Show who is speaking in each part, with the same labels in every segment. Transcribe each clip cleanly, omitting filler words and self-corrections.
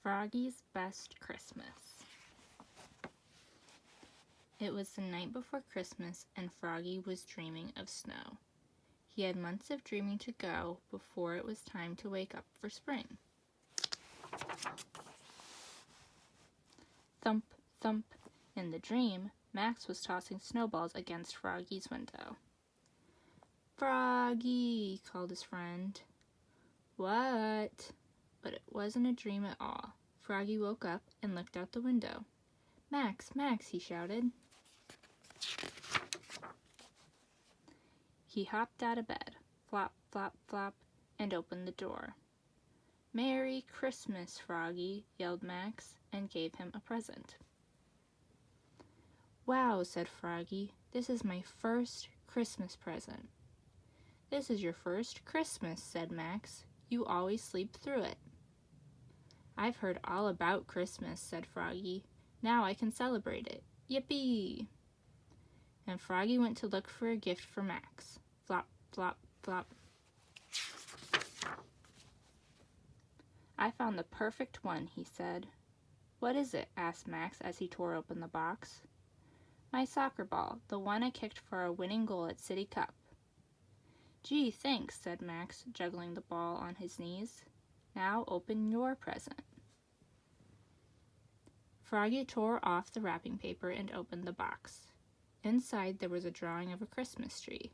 Speaker 1: Froggy's Best Christmas. It was the night before Christmas, and Froggy was dreaming of snow. He had months of dreaming to go before it was time to wake up for spring. Thump, thump. In the dream, Max was tossing snowballs against Froggy's window. "Froggy," called his friend. "What?" But it wasn't a dream at all. Froggy woke up and looked out the window. "Max, Max," he shouted. He hopped out of bed, flop, flop, flop, and opened the door. "Merry Christmas, Froggy," yelled Max, and gave him a present. "Wow," said Froggy, "this is my first Christmas present." "This is your first Christmas," said Max. "You always sleep through it." "I've heard all about Christmas," said Froggy. "Now I can celebrate it. Yippee!" And Froggy went to look for a gift for Max. Flop, flop, flop. "I found the perfect one," he said. "What is it?" asked Max as he tore open the box. "My soccer ball, the one I kicked for our winning goal at City Cup." "Gee, thanks," said Max, juggling the ball on his knees. "Now open your present." Froggy tore off the wrapping paper and opened the box. Inside there was a drawing of a Christmas tree.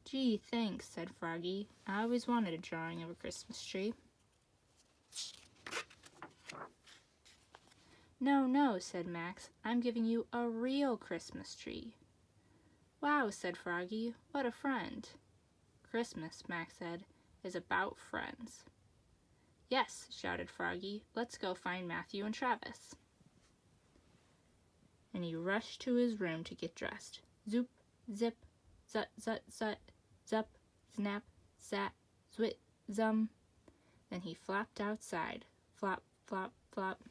Speaker 1: "Gee, thanks," said Froggy. "I always wanted a drawing of a Christmas tree." "No, no," said Max. "I'm giving you a real Christmas tree." "Wow," said Froggy. "What a friend." "Christmas," Max said, "is about friends." "Yes," shouted Froggy. "Let's go find Matthew and Travis." And he rushed to his room to get dressed. Zoop, zip, zut, zut, zut, zup, snap, sat, zwit, zum. Then he flapped outside. Flop, flop, flop.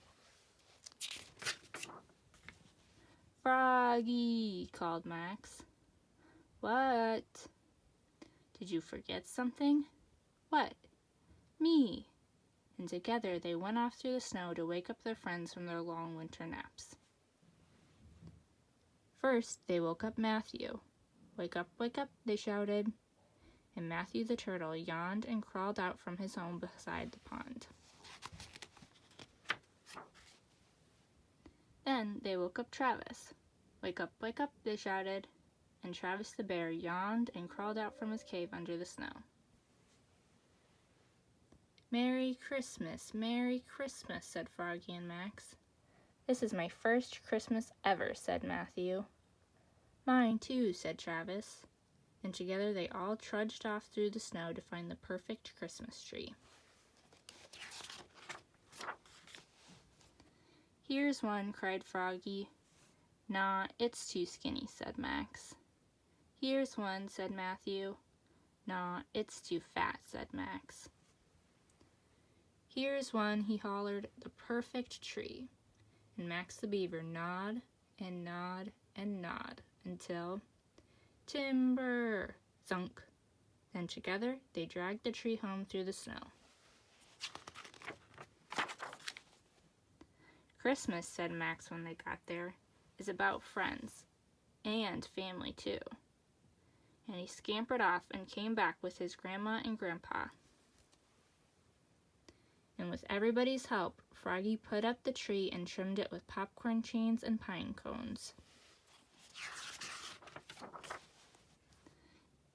Speaker 1: "Froggy," called Max. "What?" "Did you forget something?" "What?" "Me." And together they went off through the snow to wake up their friends from their long winter naps. First, they woke up Matthew. "Wake up, they shouted. And Matthew the turtle yawned and crawled out from his home beside the pond. Then they woke up Travis. "Wake up, they shouted. And Travis the bear yawned and crawled out from his cave under the snow. "Merry Christmas, Merry Christmas," said Froggy and Max. "This is my first Christmas ever," said Matthew. "Mine too," said Travis. And together they all trudged off through the snow to find the perfect Christmas tree. "Here's one," cried Froggy. "Nah, it's too skinny," said Max. "Here's one," said Matthew. "Nah, it's too fat," said Max. "Here's one," he hollered, "the perfect tree." And Max the beaver gnawed and gnawed and gnawed until timber! Thunk! Then together they dragged the tree home through the snow. "Christmas," said Max when they got there, "is about friends, and family too." And he scampered off and came back with his grandma and grandpa. And with everybody's help, Froggy put up the tree and trimmed it with popcorn chains and pine cones.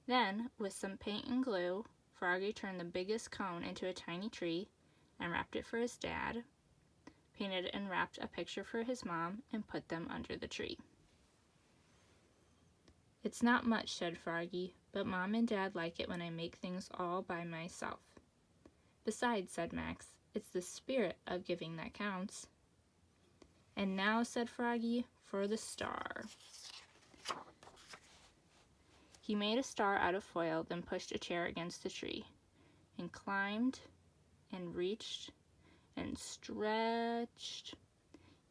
Speaker 1: Then, with some paint and glue, Froggy turned the biggest cone into a tiny tree and wrapped it for his dad, painted and wrapped a picture for his mom, and put them under the tree. "It's not much," said Froggy, "but Mom and Dad like it when I make things all by myself." "Besides," said Max, "it's the spirit of giving that counts." "And now," said Froggy, "for the star." He made a star out of foil, then pushed a chair against the tree, and climbed, and reached, and stretched.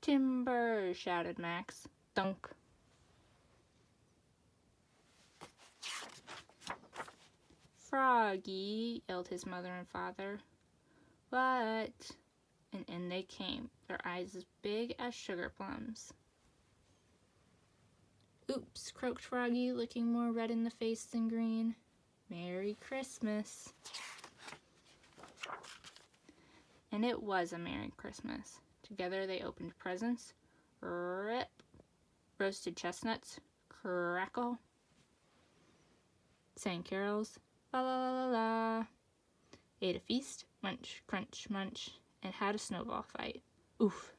Speaker 1: "Timber!" shouted Max. Thunk! "Froggy!" yelled his mother and father. "What?" and in they came, their eyes as big as sugar plums. Oops, croaked Froggy, looking more red in the face than green. Merry Christmas. And it was a Merry Christmas. Together they opened presents. Rip. Roasted chestnuts. Crackle. Sang carols. La la la la la. Ate a feast. Munch, crunch, munch. And had a snowball fight. Oof.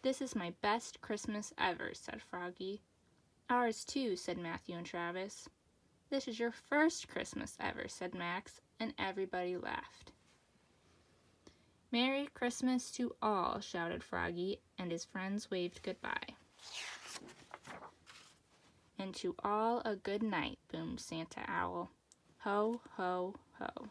Speaker 1: This is my best Christmas ever, said Froggy. Ours too, said Matthew and Travis. This is your first Christmas ever, said Max, and everybody laughed. Merry Christmas to all, shouted Froggy, and his friends waved goodbye. And to all a good night, boomed Santa Owl. Ho, ho, ho.